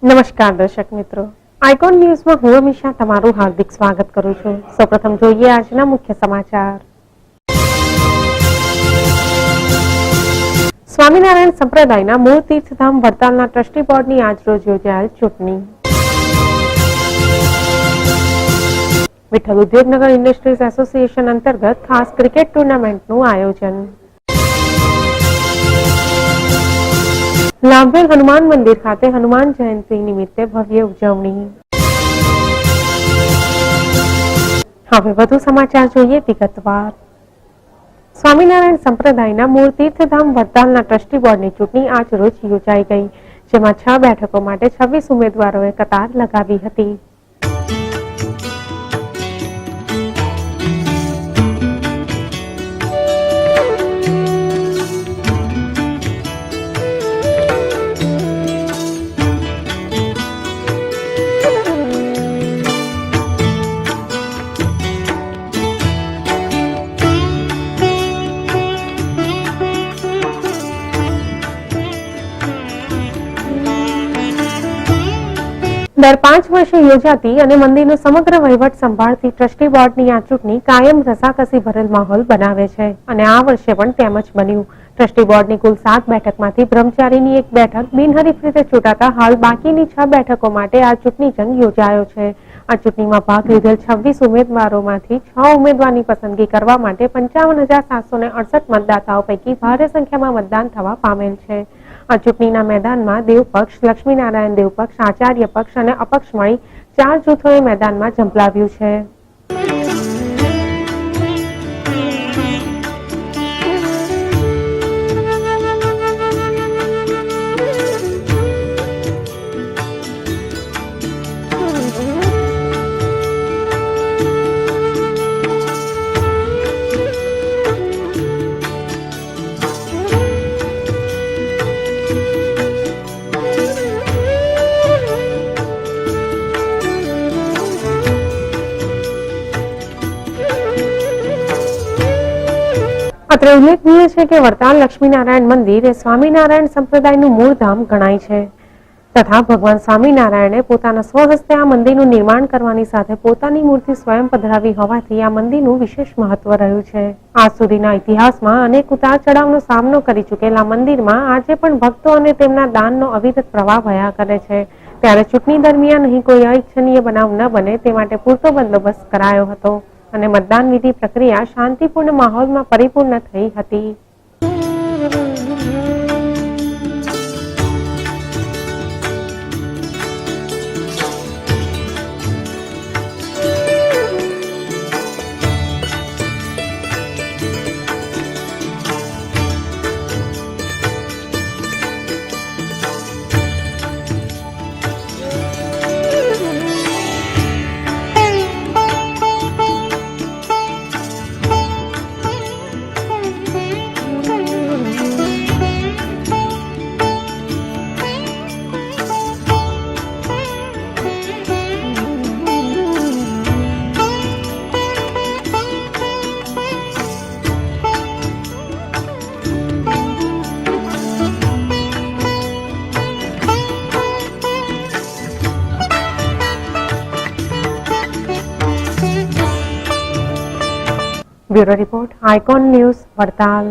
નમસ્કાર દર્શક મિત્રો, આઇકોન ન્યૂઝમાં હું અમીષા તમારું હાર્દિક સ્વાગત કરું છું. સૌપ્રથમ જોઈએ આજના મુખ્ય સમાચાર. સ્વામિનારાયણ સંપ્રદાયના મૂળ તીર્થધામ વડતાલના ટ્રસ્ટી બોર્ડની આજરોજ યોજાયેલ ચૂંટણી. વિઠ્ઠલ ઉદ્યોગનગર ઇન્ડસ્ટ્રીઝ એસોસિએશન અંતર્ગત ખાસ ક્રિકેટ ટુર્નામેન્ટનું આયોજન. લાભવેલ હનુમાન મંદિર ખાતે હનુમાન જયંતિ નિમિત્તે ભવ્ય ઉજવણી. હવે વધુ સમાચાર જોઈએ વિગતવાર. સ્વામિનારાયણ સંપ્રદાયના મૂળ તીર્થધામ વડતાલના ટ્રસ્ટી બોર્ડની ચૂંટણી આજ રોજ યોજાઈ ગઈ, જેમાં 6 બેઠકો માટે 26 ઉમેદવારોએ કતાર લગાવી હતી. દર 5 વર્ષે યોજાતી અને મંદિરનો સમગ્ર વહીવટ સંભાળતી ટ્રસ્ટી બોર્ડની આ ચૂંટણી કાયમ રસાકસી ભરેલ માહોલ બનાવે છે અને આ વર્ષે પણ તેમ જ બન્યું. ટ્રસ્ટી બોર્ડની કુલ 7 બેઠકમાંથી બ્રહ્મચારીની 1 બેઠક બિનહરીફ રીતે ચૂંટાતા હાલ બાકીની 6 બેઠકો માટે આ ચૂંટણી જંગ યોજાયો છે. આ ચૂંટણીમાં ભાગ લીધેલ 26 ઉમેદવારોમાંથી 6 ઉમેદવારની પસંદગી કરવા માટે 55,768 મતદાતાઓ પૈકી ભારે સંખ્યામાં મતદાન થવા પામેલ છે. આ ચૂંટણીના મેદાનમાં દેવ પક્ષ, લક્ષ્મીનારાયણ દેવ પક્ષ, આચાર્ય પક્ષ અને અપક્ષ મળી 4 જૂથોએ મેદાનમાં ઝંપલાવ્યું છે. અત્રે ઉલ્લેખનીય છે કે વડતાલ લક્ષ્મીનારાયણ મંદિર એ સ્વામિનારાયણ સંપ્રદાયનું મૂળ ધામ ગણાય છે તથા ભગવાન સ્વામિનારાયણે પોતાના સ્વહસ્તે આ મંદિરનું નિર્માણ કરવાની સાથે પોતાની મૂર્તિ સ્વયં પધરાવી હોવાથી આ મંદિરનું વિશેષ મહત્વ રહ્યું છે. આજ સુધીના ઇતિહાસમાં અનેક ઉતાર ચઢાવનો સામનો કરી ચૂકેલા મંદિરમાં આજે પણ ભક્તો અને તેમના દાનનો અવિરત પ્રવાહ વહ્યા કરે છે. ત્યારે ચૂંટણી દરમિયાન અહીં કોઈ અનિચ્છનીય બનાવ ન બને તે માટે પૂરતો બંદોબસ્ત કરાયો હતો અને મતદાન વિધિ પ્રક્રિયા શાંતિપૂર્ણ માહોલમાં પરિપૂર્ણ થઈ હતી. Bureau report, icon news, Vadtal.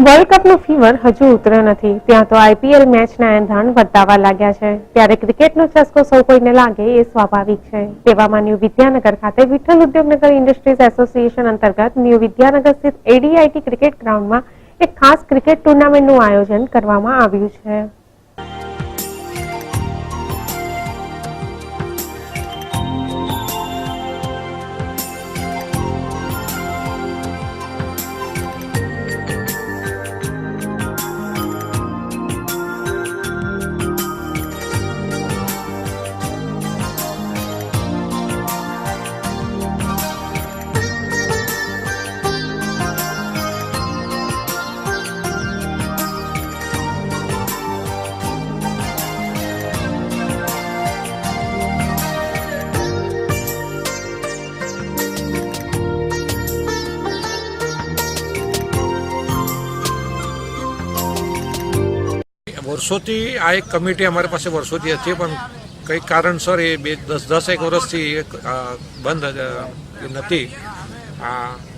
World કપનો ફીવર હજુ ઉતર્યો નથી, ત્યાં તો આઈપીએલ મેચના એંધાણ વર્તાવા લાગ્યા છે. ત્યારે ક્રિકેટનો ચસ્કો સૌ કોઈને લાગે એ સ્વાભાવિક છે. તેવામાં ન્યૂ વિદ્યાનગર ખાતે વિઠ્ઠલ ઉદ્યોગનગર ઇન્ડસ્ટ્રીઝ એસોસિએશન અંતર્ગત ન્યૂ વિદ્યાનગર સ્થિત એડીઆઈટી ક્રિકેટ ગ્રાઉન્ડમાં એક ખાસ ક્રિકેટ ટુર્નામેન્ટનું આયોજન કરવામાં આવ્યું છે. વર્ષોથી આ એક કમિટી અમારી પાસે વર્ષોથી હતી, પણ કંઈક કારણસર એ 10 વર્ષથી બંધ નથી.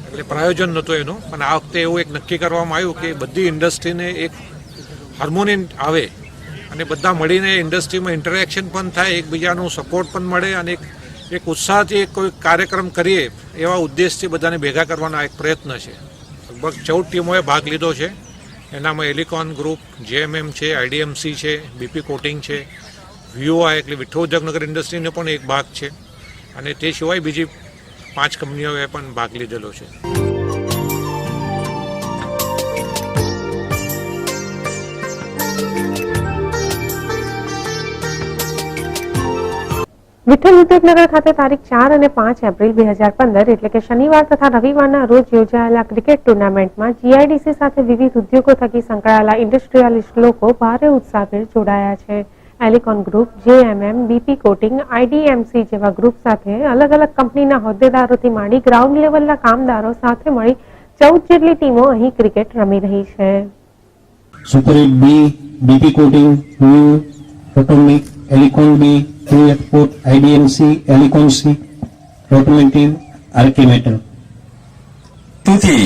એટલે પ્રાયોજન નહોતું એનું. પણ આ વખતે એવું એક નક્કી કરવામાં આવ્યું કે બધી ઇન્ડસ્ટ્રીને એક હાર્મોની આવે અને બધા મળીને ઇન્ડસ્ટ્રીમાં ઇન્ટરેક્શન પણ થાય, એકબીજાનું સપોર્ટ પણ મળે અને એક ઉત્સાહથી કોઈ કાર્યક્રમ કરીએ એવા ઉદ્દેશથી બધાને ભેગા કરવાનો એક પ્રયત્ન છે. લગભગ 14 ટીમોએ ભાગ લીધો છે. એનામાં એલિકોન ગ્રુપ, JMM છે, IDMC છે, BP કોટિંગ છે, VOI એટલે વિઠ્ઠલ ઉદ્યોગનગર ઇન્ડસ્ટ્રીનો પણ એક ભાગ છે અને તે સિવાય બીજી 5 કંપનીઓએ પણ ભાગ લીધેલો છે. વિઠ્ઠલ ઉદ્યોગનગર ખાતે તારીખ 4 અને 5 એપ્રિલ 2015 એટલે કે શનિવાર તથા રવિવારના રોજ યોજાયેલા ક્રિકેટ ટુર્નામેન્ટમાં GIDC સાથે વિવિધ ઉદ્યોગો થકી સંકળાયેલા ઇન્ડસ્ટ્રીયાલિસ્ટ લોકો ભારે ઉત્સાહભેર જોડાયા છે. Elecon group, JMM, BP coating, IDMC જેવા ગ્રુપ સાથે અલગ અલગ કંપનીના હોદ્દેદારોથી માંડી ગ્રાઉન્ડ લેવલના કામદારો સાથે મળી 14 જેટલી ટીમો અહીં ક્રિકેટ રમી રહી છે. સુપર 8 B, BP કોટિંગ, ઓટોમિક, Elecon B, airport, IDMC, Elecon C, automotive, આર્કિમેટર. થી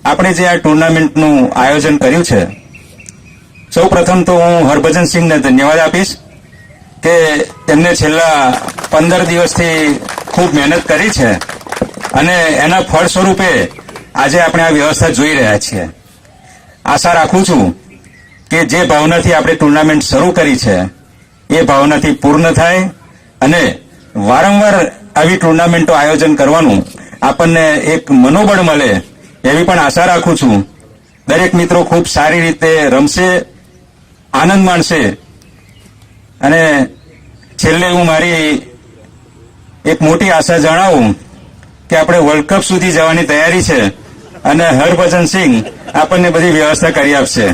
આપણે જે આ ટુર્નામેન્ટનું આયોજન કર્યું છે, સૌ પ્રથમ તો હું હરભજનસિંહને ધન્યવાદ આપીશ કે તેમને છેલ્લા 15 દિવસથી ખૂબ મહેનત કરી છે અને એના ફળ સ્વરૂપે આજે આપણે આ વ્યવસ્થા જોઈ રહ્યા છીએ. આશા રાખું છું કે જે ભાવનાથી આપણે ટુર્નામેન્ટ શરૂ કરી છે એ ભાવનાથી પૂર્ણ થાય અને વારંવાર આવી ટુર્નામેન્ટો આયોજન કરવાનું આપણને એક મનોબળ મળે એવી પણ આશા રાખું છું. દરેક મિત્રો ખૂબ સારી રીતે રમશે, આનંદ માણશે અને છેલ્લે હું મારી એક મોટી આશા જણાવું કે આપણે વર્લ્ડ કપ સુધી જવાની તૈયારી છે અને હરભજનસિંહ આપણને બધી વ્યવસ્થા કરી આપશે.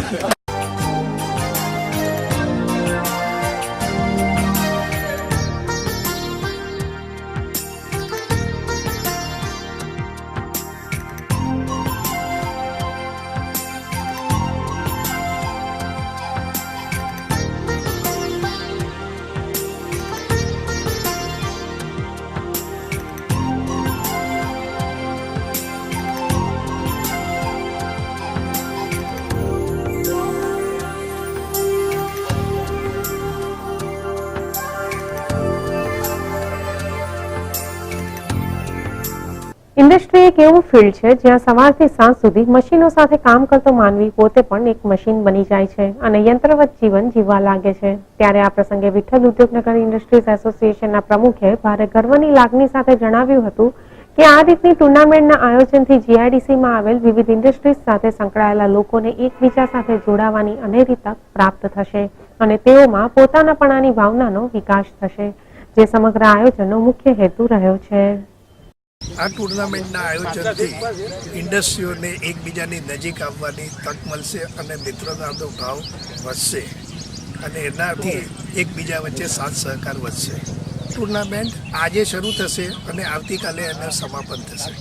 ઇન્ડસ્ટ્રી એક એવું ફિલ્ડ છે જ્યાં સવારથી સાંજ સુધી મશીનો સાથે કામ કરતો માનવી પોતે પણ એક મશીન બની જાય છે અને યંત્રવત જીવન જીવવા લાગે છે. ત્યારે આ પ્રસંગે વિઠ્ઠલ ઉદ્યોગનગર ઇન્ડસ્ટ્રીઝ એસોસિએશનના પ્રમુખે ભારે ગર્વની લાગણી સાથે જણાવ્યું હતું કે આ રીતની ટુર્નામેન્ટના આયોજનથી GIDCમાં આવેલ વિવિધ ઇન્ડસ્ટ્રીઝ સાથે સંકળાયેલા લોકોને એકબીજા સાથે જોડાવાની અનેરી તક પ્રાપ્ત થશે અને તેઓમાં પોતાનાપણાની ભાવનાનો વિકાસ થશે, જે સમગ્ર આયોજનનો મુખ્ય હેતુ રહ્યો છે. આ ટુર્નામેન્ટના આયોજનથી ઇન્ડસ્ટ્રીઓને એકબીજાની નજીક આવવાની તક મળશે અને મિત્રતાનો ભાવ વધશે અને એનાથી એકબીજા વચ્ચે સાથ સહકાર વધશે. ટુર્નામેન્ટ આજે શરૂ થશે અને આવતીકાલે એનું સમાપન થશે.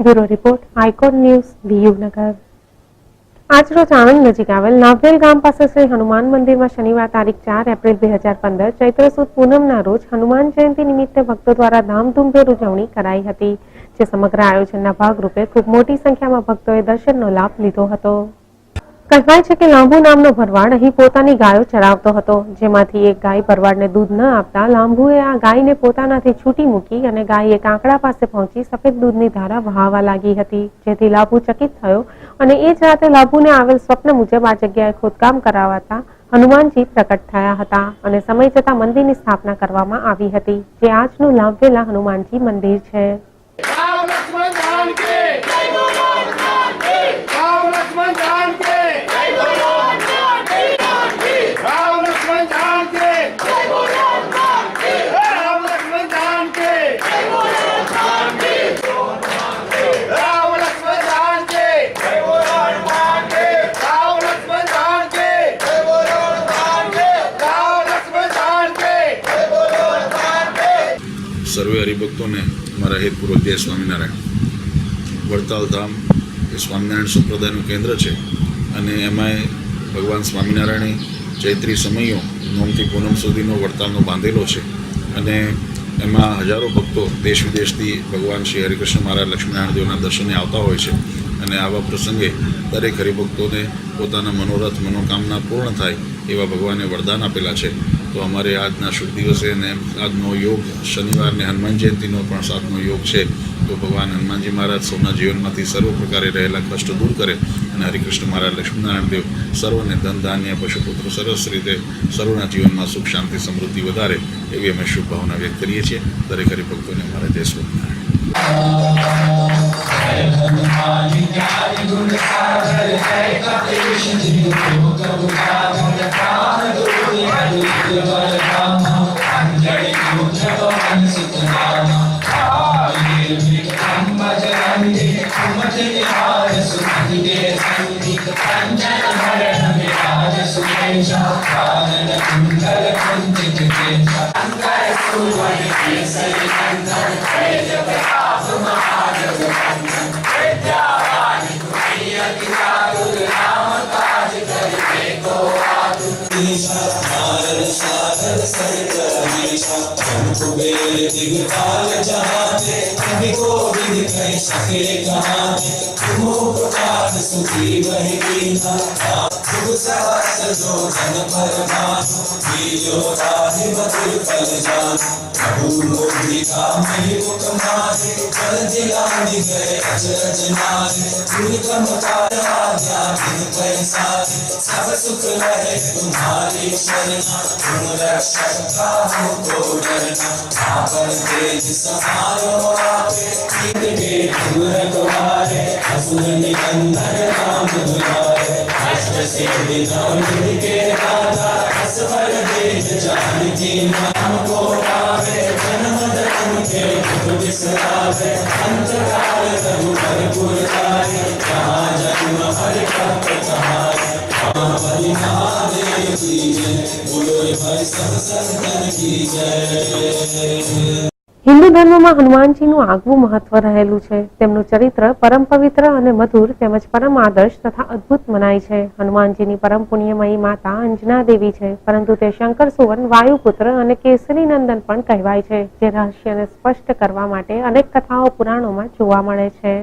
બ્યુરો રિપોર્ટ, આઇકોન ન્યૂઝ, વિયુનગર। આજરોજ આણંદ નજીક આવેલ નાભેલ ગામ પાસે શ્રી હનુમાન મંદિરમાં શનિવાર તારીખ 4 એપ્રિલ 2015 ચૈત્ર સુદ પૂનમના રોજ હનુમાન જયંતિ નિમિત્તે ભક્તો દ્વારા ધામધૂમભેર ઉજવણી કરાઈ હતી, જે સમગ્ર આયોજનના ભાગરૂપે ખૂબ મોટી સંખ્યામાં ભક્તોએ દર્શનનો લાભ લીધો હતો। કહેવાય છે કે લાંબુ નામનો ભરવાડ અહીં પોતાની ગાયો ચરાવતો હતો, જેમાંથી એક ગાય ભરવાડને દૂધ ન આપતા લાંબુએ આ ગાયને પોતાનાથી છૂટી મૂકી અને ગાય એક આંકડા પાસે પહોંચી સફેદ દૂધની ધારા વહાવા લાગી હતી, જેથી લાંબુ ચકિત થયો અને એ જ રાતે લાંબુને આવેલ સ્વપ્ન મુજબ આ જગ્યાએ ખોદકામ કરાવાતા હનુમાનજી પ્રકટ થયા હતા અને સમય જતા મંદિરની સ્થાપના કરવામાં આવી હતી, જે આજનું લાંભવેલા હનુમાનજી મંદિર છે। સર્વે હરિભક્તોને મારા હેતપૂર્વક જય સ્વામિનારાયણ। વડતાલ ધામ એ સ્વામિનારાયણ સંપ્રદાયનું કેન્દ્ર છે અને એમાંય ભગવાન સ્વામિનારાયણે ચૈત્રી સમયો નોમથી પૂનમ સુધીનો વડતાલનો બાંધેલો છે અને એમાં હજારો ભક્તો દેશ વિદેશથી ભગવાન શ્રી હરિકૃષ્ણ મહારાજ લક્ષ્મીનારાયણ દેવના દર્શને આવતા હોય છે અને આવા પ્રસંગે દરેક હરિભક્તોને પોતાના મનોરથ મનોકામના પૂર્ણ થાય એવા ભગવાને વરદાન આપેલા છે। તો અમારે આજના શુભ દિવસે અને આજનો યોગ શનિવારને હનુમાન જયંતિનો પણ સાથનો યોગ છે, તો ભગવાન હનુમાનજી મહારાજ સૌના જીવનમાંથી સર્વ પ્રકારે રહેલા કષ્ટ દૂર કરે અને હરિકૃષ્ણ મહારાજ લક્ષ્મીનારાયણ દેવ સર્વને ધન ધાન્ય પશુપુત્રો સરસ રીતે સર્વના જીવનમાં સુખ શાંતિ સમૃદ્ધિ વધારે એવી અમે શુભ ભાવના વ્યક્ત કરીએ છીએ। દરેક હરિભક્તોને અમારા જય હિન્દુ ધર્મમાં હનુમાનજીનું આગવું મહત્વ રહેલું છે। તેમનું ચરિત્ર પરમ પવિત્ર અને મધુર તેમજ પરમ આદર્શ તથા અદ્ભુત મનાય છે। હનુમાનજીની પરમ પુણ્યમયી માતા અંજના દેવી છે, પરંતુ તે શંકર સુવર્ણ વાયુપુત્ર અને કેસરી નંદન પણ કહેવાય છે, જે રહસ્યને સ્પષ્ટ કરવા માટે અનેક કથાઓ પુરાણોમાં જોવા મળે છે।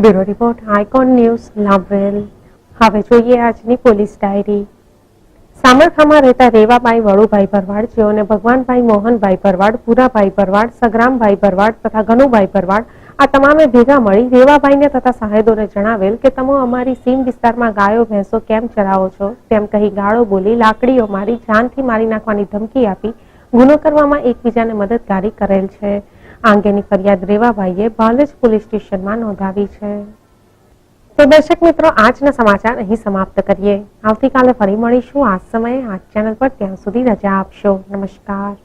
બ્યુરો રિપોર્ટ આઇકોન ન્યૂઝ લાંબરેલ. હવે જોઈએ આજની પોલીસ ડાયરી. સામરખામાં રહેતા રેવાબાઈ વળુભાઈ ભરવાડ, જેઓને ભગવાનભાઈ મોહનભાઈ ભરવાડ, ભૂરાભાઈ ભરવાડ, સગ્રામભાઈ ભરવાડ તથા ગનુભાઈ ભરવાડ આ તમામે ભેગા મળી રેવાબાઈને તથા સાહેદોને જણાવેલ કે તમે અમારી સીમ વિસ્તારમાં ગાયો ભેંસો કેમ ચરાવો છો તેમ કહી ગાળો બોલી, લાકડીઓ મારી, જાનથી મારી નાખવાની ધમકી આપી ગુનો કરવામાં એકબીજાને મદદગારી કરેલ છે. આ અંગેની ફરિયાદ રેવાભાઈએ ભાલેજ પોલીસ સ્ટેશનમાં નોંધાવી છે. તો દર્શક મિત્રો, આજના સમાચાર અહીં સમાપ્ત કરીએ. આવતીકાલે ફરી મળીશું આ સમયે આ ચેનલ પર. ત્યાં સુધી રજા આપશો. નમસ્કાર.